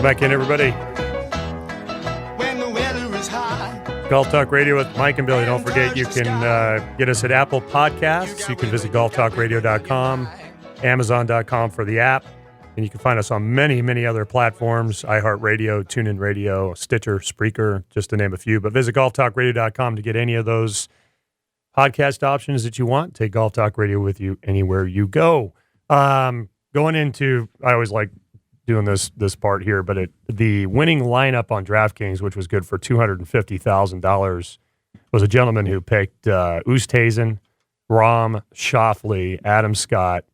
Welcome back in, everybody. When the weather is high. Golf Talk Radio with Mike and Billy. Don't forget, you can get us at Apple Podcasts. You can visit golftalkradio.com, amazon.com for the app. And you can find us on many, many other platforms, iHeartRadio, TuneIn Radio, Stitcher, Spreaker, just to name a few. But visit golftalkradio.com to get any of those podcast options that you want. Take Golf Talk Radio with you anywhere you go. Going into, I always like doing this part here, but the winning lineup on DraftKings, which was good for $250,000, was a gentleman who picked Oosthuizen, Rahm, Schauffele, Adam Scott,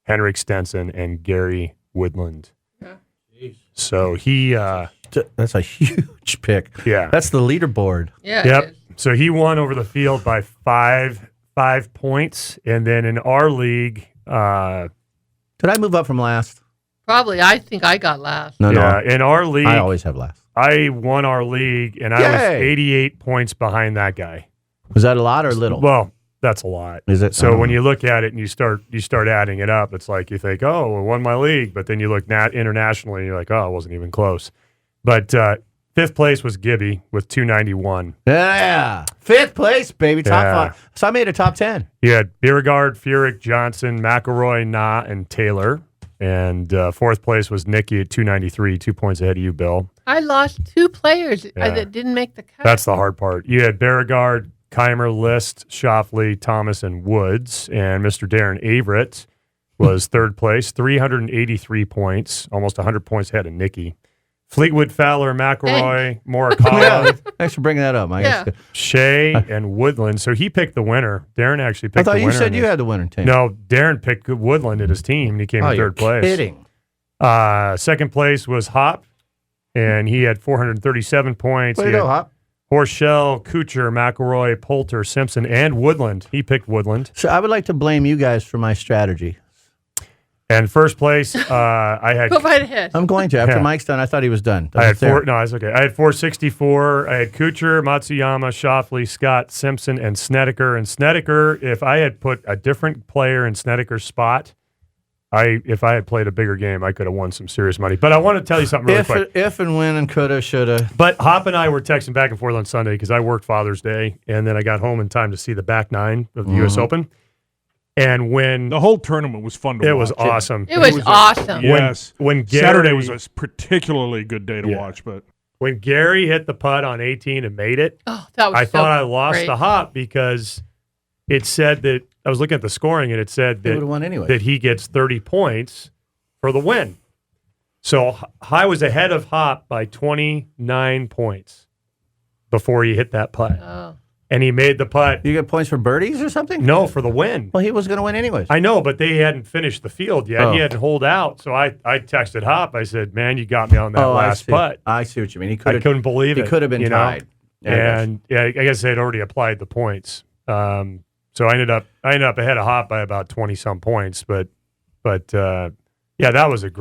Henrik Stenson, and Gary Woodland. Yeah. So he... that's a huge pick. Yeah. That's the leaderboard. Yeah. Yep. So he won over the field by five points. And then in our league... Did I move up from last? Probably. I think I got last. No. In our league... I always have last. I won our league, and I was 88 points behind that guy. Was that a lot or little? Well, that's a lot. Is it? So when you look at it and you start adding it up, it's like you think, oh, I won my league. But then you look internationally, and you're like, oh, it wasn't even close. But fifth place was Gibby with 291. Yeah. Fifth place, baby. Top Yeah. 5. So I made a top 10. You had Beauregard, Furyk, Johnson, McElroy, Nah, and Taylor. And fourth place was Nikki at 293, 2 points ahead of you, Bill. I lost 2 players that didn't make the cut. That's the hard part. You had Beauregard, Keimer, List, Schauffele, Thomas, and Woods. And Mr. Darren Averett was third place, 383 points, almost 100 points ahead of Nikki. Fleetwood, Fowler, McElroy, Morikawa, Thanks for bringing that up, Mike. Yeah. Shea, and Woodland. So he picked the winner. Darren actually I picked the thought winner. you said in you this. had the winner team. No, Darren picked Woodland at his team, and he came in you're third place. kidding. Second place was Hop, and he had 437 points. Way to He had go, Hop. Horschel, Kuchar, McElroy, Poulter, Simpson, and Woodland. He picked Woodland. So I would like to blame you guys for my strategy. And first place, I had Go right ahead. I'm going to. After Yeah. Mike's done, I thought he was done. I had That's fair. four. No, it's okay. I had 464. I had Kuchar, Matsuyama, Schauffele, Scott, Simpson, and Snedeker. And Snedeker, if I had put a different player in Snedeker's spot, if I had played a bigger game, I could have won some serious money. But I want to tell you something really quick. If and when and coulda, shoulda. But Hop and I were texting back and forth on Sunday because I worked Father's Day, and then I got home in time to see the back nine of the U.S. Open. And when The whole tournament was fun to watch. it was awesome. It was awesome. Yes. When Gary, Saturday was a particularly good day to watch, but when Gary hit the putt on 18 and made it, Oh, that was I so thought I lost great. the Hop because it said that I was looking at the scoring and it said They would that, have won anyway. that he gets 30 points for the win. So I was ahead of Hop by 29 points before he hit that putt. Oh. And he made the putt. You get points for birdies or something? No, for the win. Well, he was going to win anyways. I know, but they hadn't finished the field yet. Oh. He hadn't holed out. So I texted Hop. I said, man, you got me on that last putt. I see what you mean. He I couldn't believe it. He could have been you know? tied. Yeah, And I guess they'd already applied the points. So I ended up ahead of Hop by about 20 some points. But yeah, that was an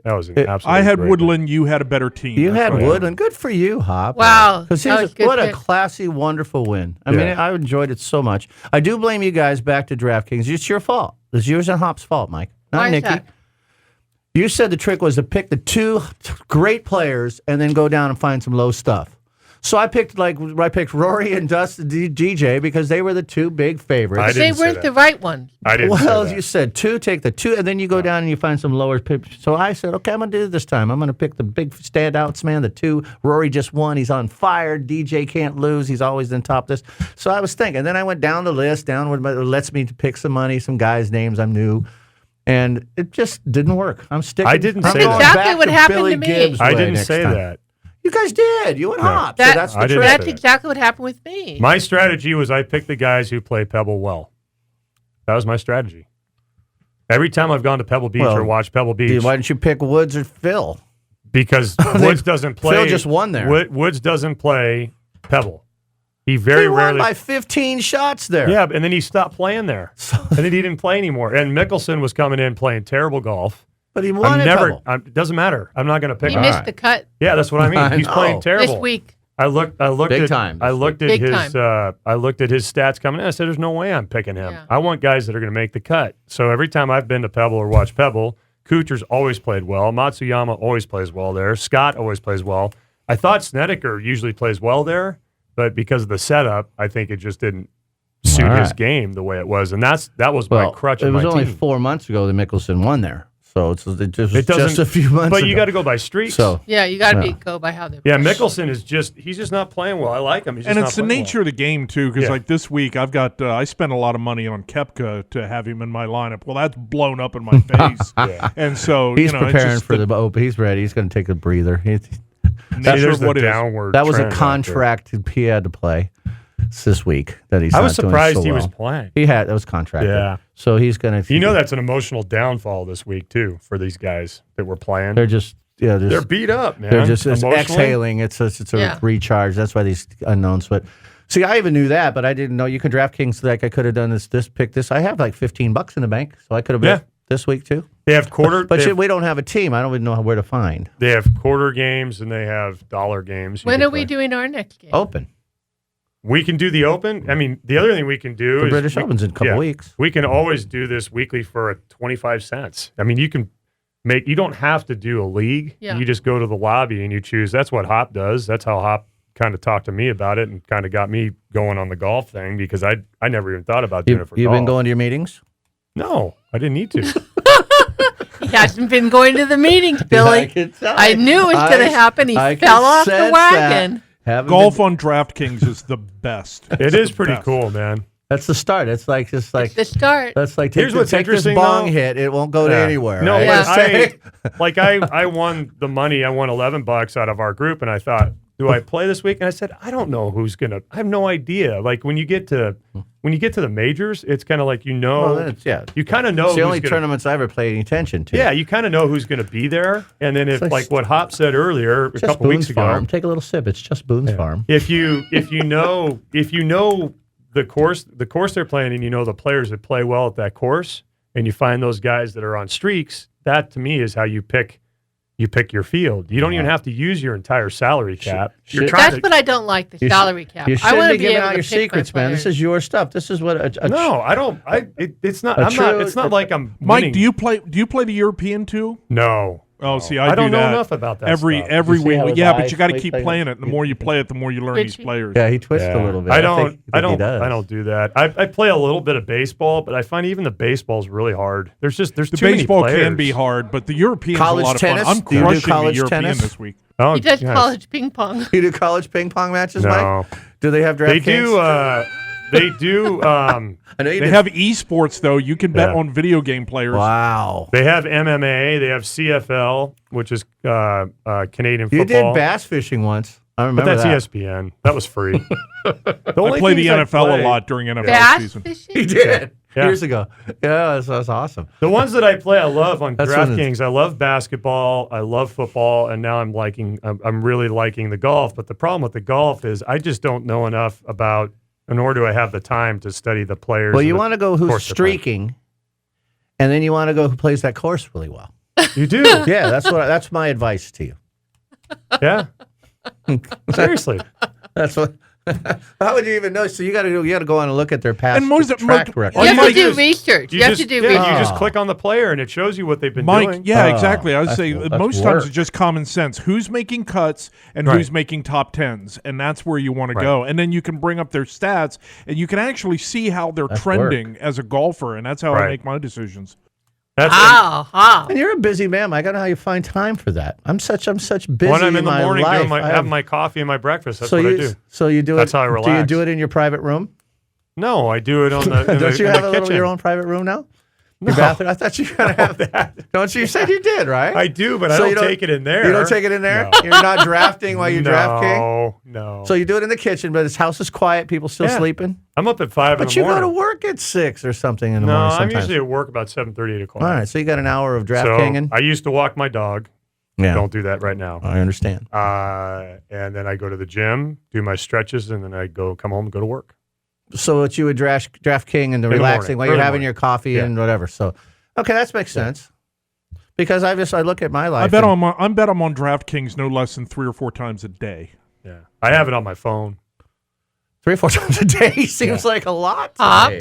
absolute. I had great Woodland. You had a better team. You That's had right. Woodland. Good for you, Hop. Wow. Because That was a good what a pick. classy, wonderful win. I mean, Yeah. I enjoyed it so much. I do blame you guys back to DraftKings. It's your fault. It's yours and Hop's fault, Mike. Not Why is Nikki. that? You said the trick was to pick the 2 great players and then go down and find some low stuff. So I picked Rory and Dustin DJ because they were the 2 big favorites. I They didn't say weren't that. the right ones. I didn't Well, say that. you said 2, take the 2, and then you go down and you find some lower pips. So I said, okay, I'm going to do it this time. I'm going to pick the big standouts, man, the 2. Rory just won. He's on fire. DJ can't lose. He's always in top this. So I was thinking. Then I went down the list, down where it lets me to pick some money, some guys' names I knew. And it just didn't work. I'm sticking. I didn't I'm say going that. Exactly back what to happened Billy to me. Gibbs' I way didn't next say time. that. You guys did. You and Hop. So that's the I didn't trick. say That's that. exactly what happened with me. My strategy was I picked the guys who play Pebble well. That was my strategy. Every time I've gone to Pebble Beach Well, or watched Pebble Beach, Why didn't you pick Woods or Phil? because Woods doesn't play. Phil just won there. Woods doesn't play Pebble. He very He won rarely. by 15 shots there. Yeah, and then he stopped playing there, and then he didn't play anymore. And Mickelson was coming in playing terrible golf. But he won at Pebble. It doesn't matter. I'm not going to pick He him. missed the cut Yeah, that's what I mean. I He's know. playing terrible. this week. I looked Big at time. I looked at Big his I looked at his stats coming in. I said, "There's no way I'm picking him. Yeah. I want guys that are going to make the cut." So every time I've been to Pebble or watched Pebble, Kuchar's always played well. Matsuyama always plays well there. Scott always plays well. I thought Snedeker usually plays well there, but because of the setup, I think it just didn't suit his game the way it was, and that was my crutch. It was only team. 4 months ago that Mickelson won there, so it was just doesn't- a few months. But ago. you got to go by streaks. So Yeah, you got to go by how they yeah, play. Mickelson is he's just not playing well. I like him. He's just And not it's the playing nature of the game too, because Yeah. like this week I've got I spent a lot of money on Koepka to have him in my lineup. Well, that's blown up in my face, and so he's it's preparing just for the Open. He's ready. He's going to take a breather. well. nature There's of the what it is. downward. That was a trend out there. contract he had to play this week. That he's. I was not doing surprised so he was well. playing. That was contracted. Yeah. So he's going to. You know that's an emotional downfall this week too for these guys that were playing. they're just They're beat up, man. They're just it's Emotionally. exhaling. It's a Yeah. recharge. That's why these unknowns. But see, I even knew that, but I didn't know you can DraftKings. Like I could have done pick this. I have like $15 in the bank, so I could have bet this week too. They have quarter, But they, have, we don't have a team. I don't even know where to find they have quarter games and they have dollar games. You When can are we play. doing our next game? Open. We can do the Open. I mean, the other thing we can do The is British Open's in a couple yeah, weeks. We can always do this weekly for 25 cents. I mean, you can make. You don't have to do a league. Yeah. You just go to the lobby and you choose. That's what Hop does. That's how Hop kind of talked to me about it and kind of got me going on the golf thing because I never even thought about doing it for You've golf. been going to your meetings? No, I didn't need to. He hasn't been going to the meetings, Billy. can tell. I knew it was going to happen. He I fell can off the sense wagon. that. Haven't Golf been- on DraftKings is the best. It is pretty best. cool, man. That's the start. It's like just like The start. that's like Here's what's take this interesting, bong though. hit. It won't go to Yeah. anywhere. No, right? but I won the money. I won $11 out of our group, and I thought, do I play this week? And I said, I don't know who's gonna. I have no idea. Like when you get to the majors, it's kind of like Well, then it's, you kind of know It's the who's only gonna, tournaments I ever paid any attention to. Yeah, you kind of know who's going to be there, and then if like- like what Hop said earlier a Just couple Boone's weeks ago, Farm. Take a little sip. It's just Boone's Farm. if you know the course they're playing, and you know the players that play well at that course, and you find those guys that are on streaks, that to me is how you pick your field. You don't even have to use your entire salary cap. You're should- trying That's to, what I don't like, the You salary cap. You I shouldn't want be to be giving able out to your pick my secrets, man. This players. is your stuff. This is what no, I don't. It's not. A I'm not. true- It's not like I'm. Mike, winning. do you play the European too? No. Oh, see, I I don't do know that enough about that every stuff. every You see week. how his Yeah, but eyes you got to play- keep play- playing it. The more you play it, the more you learn Did these you? players. Yeah, he twists a little bit. I don't. think I he don't. does. I don't do that. I play a little bit of baseball, but I find even the baseball's really hard. There's The too many baseball players. can be hard, but the European's College a lot of tennis? fun. I'm Do you do crushing the college European tennis? this week. Oh, He does yes. college ping pong. You do college ping pong matches, No. Mike? Do they have They DraftKings? do. They do. I know you They did. have esports though. You can bet Yeah. on video game players. Wow. They have MMA. They have CFL, which is Canadian You football. did bass fishing once. I but remember that's that. ESPN. That was free. The I only play the things NFL play- a lot during NFL Bass season. fishing? He did. Yeah. Years ago. Yeah, that's awesome. The ones that I play, I love on That's when DraftKings. I love basketball. I love football, and now I'm really liking the golf. But the problem with the golf is I just don't know enough about. Nor do I have the time to study the players. Well, and you the want to go who's course they're playing. streaking, and then you want to go who plays that course really well. You do, Yeah, that's my advice to you. yeah. Seriously, That's what. How would you even know? So you got to go on and look at their past And most track of- record. All You you have to gotta do do is- research. You have to do you research. just click on the player, and it shows you what they've been Mike, doing. yeah, Oh, exactly. I would say that's most work. times it's just common sense. Who's making cuts and Right. who's making top tens, and that's where you want to Right. go. And then you can bring up their stats, and you can actually see how they're That's trending as a golfer, and that's how I Right. make my decisions. That's And you're a busy man. Mike. I don't know how you find time for that. I'm such busy when I'm in the my morning life. doing I have- having my coffee and my breakfast. That's so what you I do. so you do That's it. how I Do you relax. do it in your private room? No, I do it on the. in Don't the, you in have the a little kitchen. your own private room now? Your No. bathroom? I thought you gotta have that. Don't you? You said you did, right? I do, but So I you don't take it in there. You don't take it in there. No. You're not drafting while you draft king. No. So you do it in the kitchen, but his house is quiet. People still Yeah. sleeping. I'm up at 5 But in you the go to morning. work at 6 or something in the No, morning. I'm Sometimes. usually at work about 7:30, 8 o'clock. All right. So you got an hour of draft So kinging. I used to walk my dog. Yeah, Don't do that right now. I understand. And then I go to the gym, do my stretches, and then I come home and go to work. So what you would draft king and the the relaxing morning, while you're early having morning. your coffee Yeah. and whatever. So okay, that makes sense. Because I look at my life. I bet and- I'm on DraftKings no less than 3 or 4 times a day. Yeah, I have it on my phone. 3 or 4 times a day seems like a lot. To Huh? me.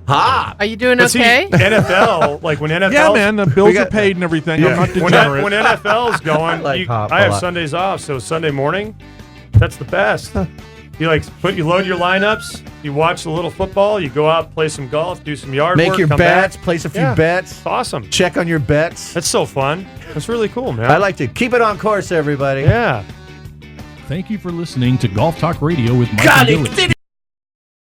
Hop. Are you doing But see, okay? NFL, like when NFL, Yeah, man, the bills got- are paid and everything. Yeah. I'm not When degenerate. NFL's going, like Hop I a have lot. Sundays off, so Sunday morning, that's the best. You load your lineups, you watch a little football, you go out, play some golf, do some yard Make work, your come bets, back. place a few Yeah. bets, It's awesome. check on your bets. That's so fun. That's really cool, man. I like to keep it on course, everybody. Yeah. Thank you for listening to Golf Talk Radio with Mike God, and Billy.